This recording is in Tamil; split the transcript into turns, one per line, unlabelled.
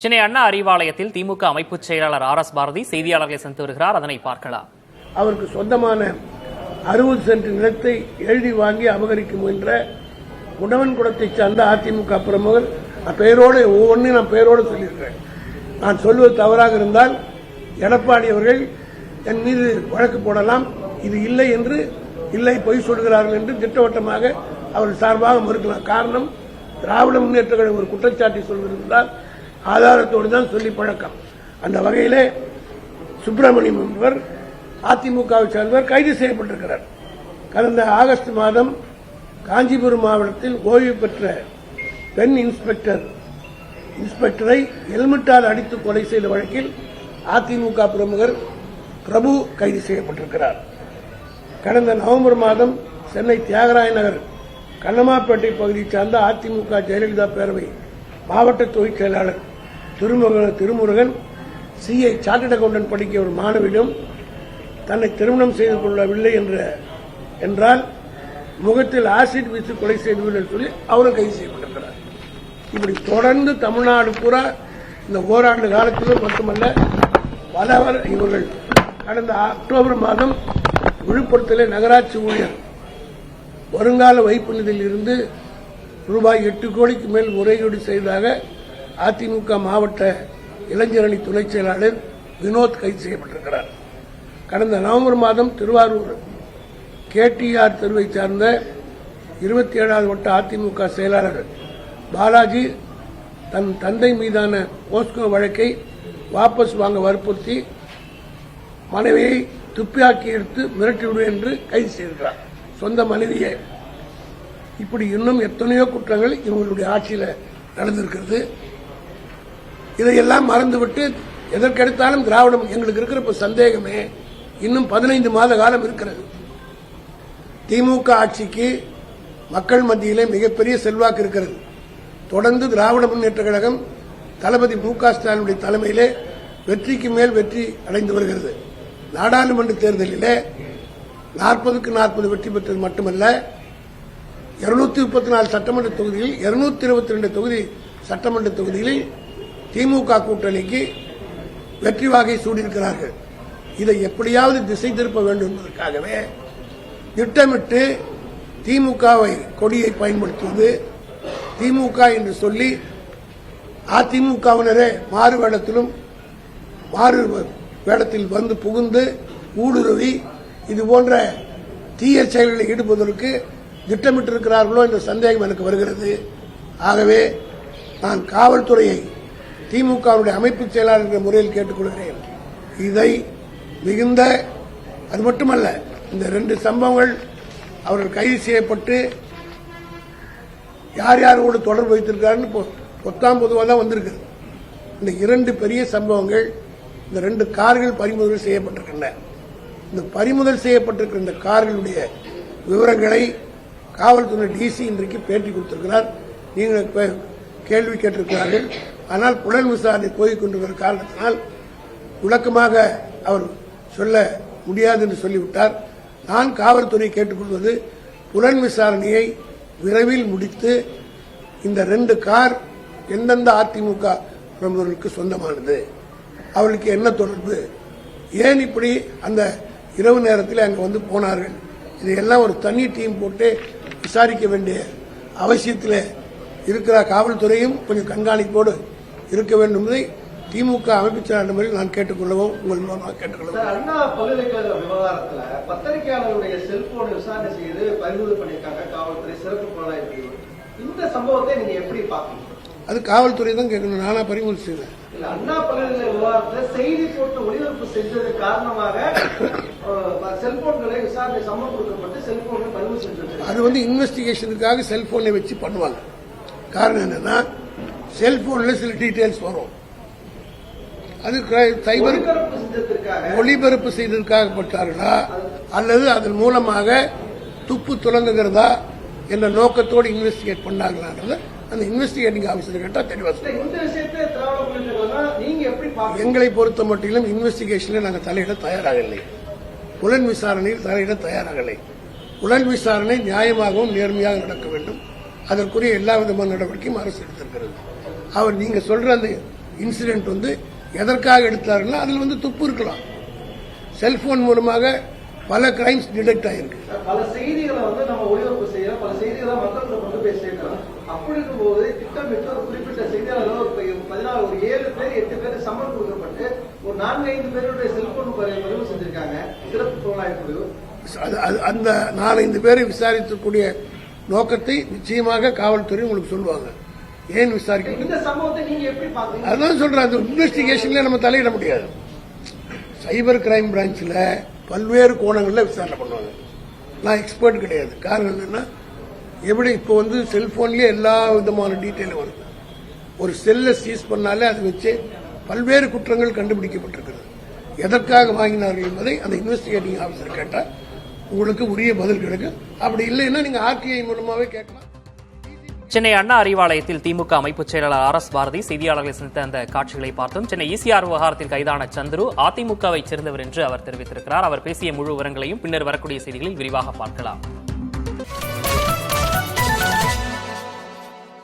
சென்னை அண்ணா அறிவாலயத்தில் திமுக அமைப்பு செயலாளர் RS பாரதி செய்தியாளர்களை சந்தித்து வருகிறார். அதனை பார்க்கலாம்.
அவருக்கு சொந்தமான 60 சென்ட் நிலத்தை எழுதி வாங்கி அபகரிக்க முயன்ற உடவன்குளத்தை சார்ந்த அதிமுக பிரமுகர் பெயரோடு ஒவ்வொன்றையும் நான் பெயரோடு சொல்லியிருக்கிறேன். நான் சொல்வது தவறாக இருந்தால் எடப்பாடி அவர்கள் என் மீது வழக்கு போடலாம். இது இல்லை என்று இல்லை பொய் சொல்கிறார்கள் என்று திட்டவட்டமாக அவர்கள் சார்பாக மறுக்கலாம். காரணம், திராவிட முன்னேற்ற கழகம் ஒரு குற்றச்சாட்டை சொல்வதால் ஆதாரத்தோடு தான் சொல்லி பழக்கம். அந்த வகையிலே சுப்பிரமணியம் என்பவர் அதிமுகவை சேர்ந்தவர் கைது செய்யப்பட்டிருக்கிறார். கடந்த ஆகஸ்ட் மாதம் காஞ்சிபுரம் மாவட்டத்தில் ஓய்வு பெற்ற பெண் இன்ஸ்பெக்டரை ஹெல்மெட்டால் அடித்து கொலை செய்த வழக்கில் அதிமுக பிரமுகர் பிரபு கைது செய்யப்பட்டிருக்கிறார். கடந்த நவம்பர் மாதம் சென்னை தியாகராய நகர் கண்ணமாப்பேட்டை பகுதியை சார்ந்த அதிமுக ஜெயலலிதா பேரவை மாவட்ட தொழிற் செயலாளர் திருமுருகன் CA சார்ட்டர்ட் அக்கவுண்டன்ட் படிக்க ஒரு மாணவியிடம் தன்னை திருமணம் செய்து கொள்ளவில்லை என்றால் முகத்தில் ஆசிட் வீசி கொலை செய்துவில்லை சொல்லி அவரும் கைது செய்யப்பட்டிருக்கிறார். இப்படி தொடர்ந்து தமிழ்நாடு பூரா இந்த ஓராண்டு காலத்திலும் மட்டுமல்ல பலவர் இவர்கள் கடந்த அக்டோபர் மாதம் விழுப்புரத்திலே நகராட்சி ஊழியர் வருங்கால வைப்பு நிதியில் இருந்து ரூபாய் 8 கோடிக்கு மேல் முறைகேடு செய்ததாக அதிமுக மாவட்ட இளைஞரணி துணை செயலாளர் வினோத் கைது செய்யப்பட்டிருக்கிறார். கடந்த நவம்பர் மாதம் திருவாரூர் KTR தெருவை சார்ந்த 27வது வட்ட அதிமுக செயலாளர் பாலாஜி தன் தந்தை மீதான போஸ்கோ வழக்கை வாபஸ் வாங்க வற்புறுத்தி மனைவியை துப்பாக்கி எடுத்து மிரட்டிவிடுவேன் என்று கைது செய்திருக்கிறார். சொந்த மனைவியை. இப்படி இன்னும் எத்தனையோ குற்றங்கள் இவங்களுடைய ஆட்சியில் நடந்திருக்கிறது. இதையெல்லாம் மறந்துவிட்டு எதற்கெடுத்தாலும் திராவிடம் எங்களுக்கு இருக்கிற இப்ப சந்தேகமே இன்னும் 15 மாத காலம் இருக்கிறது. திமுக ஆட்சிக்கு மக்கள் மத்தியிலே மிகப்பெரிய செல்வாக்கு இருக்கிறது. தொடர்ந்து திராவிட முன்னேற்ற கழகம் தளபதி MK ஸ்டாலினுடைய தலைமையிலே வெற்றிக்கு மேல் வெற்றி அடைந்து வருகிறது. நாடாளுமன்ற தேர்தலிலே 40க்கு 40 வெற்றி பெற்றது மட்டுமல்ல, 234 சட்டமன்ற தொகுதிகளில் 222 தொகுதி சட்டமன்ற தொகுதிகளில் திமுக கூட்டணிக்கு வெற்றி வாகை சூடியிருக்கிறார்கள். இதை எப்படியாவது திசை திருப்ப வேண்டும் என்பதற்காகவே திட்டமிட்டு திமுகவை கொடியை பயன்படுத்துவது, திமுக என்று சொல்லி அதிமுகவினரே மாறு வேடத்தில் வந்து புகுந்து ஊடுருவி இது போன்ற தீய செயல்களில் ஈடுபடுவதற்கு திட்டமிட்டிருக்கிறார்களோ என்ற சந்தேகம் எனக்கு வருகிறது. ஆகவே நான் காவல்துறையை திமுகவுடைய அமைப்பு செயலாளர் என்ற முறையில் கேட்டுக்கொள்கிறேன். இதை மிகுந்த, அது மட்டுமல்ல, இந்த 2 சம்பவங்கள் அவர்கள் கைது செய்யப்பட்டு யார் யாரோடு தொடர்பு வைத்திருக்காருன்னு பொதுவாக தான் வந்திருக்கு. இந்த 2 பெரிய சம்பவங்கள், இந்த 2 கார்கள் பறிமுதல் செய்யப்பட்டிருக்கின்றன. இந்த பறிமுதல் செய்யப்பட்டிருக்கிற இந்த கார்களுடைய விவரங்களை காவல்துறை DC இன்றைக்கு பேட்டி கொடுத்திருக்கிறார். நீங்கள் கேள்வி கேட்டிருக்கிறார்கள். ஆனால் புலன் விசாரணை போய்க் கொண்டிருக்கிற காரணத்தினால் விளக்கமாக அவர் சொல்ல முடியாது என்று சொல்லிவிட்டார். நான் காவல்துறை கேட்டுக்கொள்வது, புலன் விசாரணையை விரைவில் முடித்து இந்த 2 கார் எந்தெந்த அதிமுக பிரமுகர்களுக்கு சொந்தமானது, அவர்களுக்கு என்ன தொடர்பு, ஏன் இப்படி அந்த இரவு நேரத்தில் அங்கு வந்து போனார்கள், இதையெல்லாம் ஒரு தனி டீம் போட்டு விசாரிக்க வேண்டிய அவசியத்தில் இருக்கிற காவல்துறையும் கொஞ்சம் கண்காணிப்போடு இருக்க வேண்டும் என்பதை திமுக அமைப்பு செயலாளர் நான் கேட்டுக்கொள்ளவும் உங்கள் மூலமாக கேட்டுக்கொள்ளவும்.
அண்ணா பல்கலைக்கழக விவகாரத்தில் பத்திரிகையாளருடைய செல்போனை விசாரணை செய்து பறிமுதல் பண்ணியிருக்காங்க காவல்துறை சிறப்பு புலனாய்வு பிரிவு. இந்த சம்பவத்தை நீங்க எப்படி பாக்குறீங்க?
அது காவல்துறை தான் கேட்கணும், நானா பறிமுதல் செய்யல.
அண்ணா பல்கலைக்கழக விவகாரத்தில் செய்தி போட்டு ஒளிபரப்பு செஞ்சது காரணமாக செல்போன்களை விசாரணை சம்மன் கொடுக்கப்பட்டு செல்போனை பறிமுதல் செஞ்சது.
அது இன்வெஸ்டிகேஷனுக்காக செல்போனை வச்சு பண்ணுவாங்க. காரணம் என்னன்னா, செல்போன்ல சில டீடைல்ஸ் வரும். அது ஒளிபரப்பு செய்ததற்காக பட்டார்களா அல்லது அதன் மூலமாக துப்பு துலங்குகிறதா என்ற நோக்கத்தோடு இன்வெஸ்டிகேட் பண்ணார்களான்றத அந்த இன்வெஸ்டிகேட்டிங் ஆபீசர் கேட்டா தெளிவா எங்களை பொறுத்த மட்டிலும் இன்வெஸ்டிகேஷனில் நாங்கள் தலையிட தயாராக இல்லை. புலன் விசாரணையில் தலையிட தயாராக இல்லை. புலன் விசாரணை நியாயமாகவும் நேர்மையாக நடக்க வேண்டும். அதற்குரிய எல்லா விதமான நடவடிக்கையும் அரசு எடுத்திருக்கிறது. அவர் நீங்க சொல்ற அந்த இன்சிடென்ட் வந்து எதற்காக எடுத்தார்கள் அதில் வந்து துப்பு இருக்கலாம். செல்போன் மூலமாக பல கிரைம்ஸ் டிடெக்ட் ஆயிருக்கு.
பல செய்திகளை வந்து நம்ம ஒளிபரப்பு செய்யறோம், பல செய்திகளை மக்களுக்கு கொண்டு போய் சேர்க்கிறோம். அப்படி இருக்கும்போது திட்டமிட்டு ஒரு குறிப்பிட்ட செய்தியாளர்கள் ஒரு 7 பேர் 8 பேர் சம்பளம் கொடுக்கப்பட்டு ஒரு 4-5 பேருடைய செல்போன் பதிவு செஞ்சிருக்காங்க. சிறப்பு புலனாய்வு குழு
அந்த 4-5 பேரை விசாரிக்கக்கூடிய நோக்கத்தை நிச்சயமாக காவல்துறை உங்களுக்கு சொல்லுவாங்க. ஏன் விசாரிக்க
இந்த சம்பவத்தை நீங்க எப்படி பாத்தீங்க?
அதான் சொல்றேன், அது இன்வெஸ்டிகேஷன்ல நம்ம தலையிட முடியாது. சைபர் கிரைம் பிரான்ச்ல பல்வேறு கோணங்களில் விசாரணை பண்ணுவாங்க. நான் எக்ஸ்பர்ட் கிடையாது. காரணம் என்னன்னா, எப்படி இப்போ வந்து செல்போன்லயே எல்லா விதமான டீட்டெயிலும் வருது. ஒரு செல்லை சீஸ் பண்ணாலே அதை வச்சு பல்வேறு குற்றங்கள் கண்டுபிடிக்கப்பட்டிருக்கிறது. எதற்காக வாங்கினார்கள் என்பதை அந்த இன்வெஸ்டிகேட்டிங் ஆபீசர் கேட்டால் உங்களுக்கு உரிய பதில் கிடைக்கும். அப்படி இல்லைன்னா நீங்க ஆர்டிஐ மூலமாவே கேட்கலாம்.
சென்னை அண்ணா அறிவாலயத்தில் திமுக அமைப்புச் செயலாளர் ஆர் எஸ் பாரதி செய்தியாளர்களை சந்தித்த அந்த காட்சிகளை பார்த்தோம். சென்னை ஈசிஆர் விவகாரத்தில் கைதான சந்துரு அதிமுகவை சேர்ந்தவர் என்று அவர் தெரிவித்திருக்கிறார். அவர் பேசிய முழு விவரங்களையும் பின்னர் வரக்கூடிய செய்திகளில் விரிவாக பார்க்கலாம்.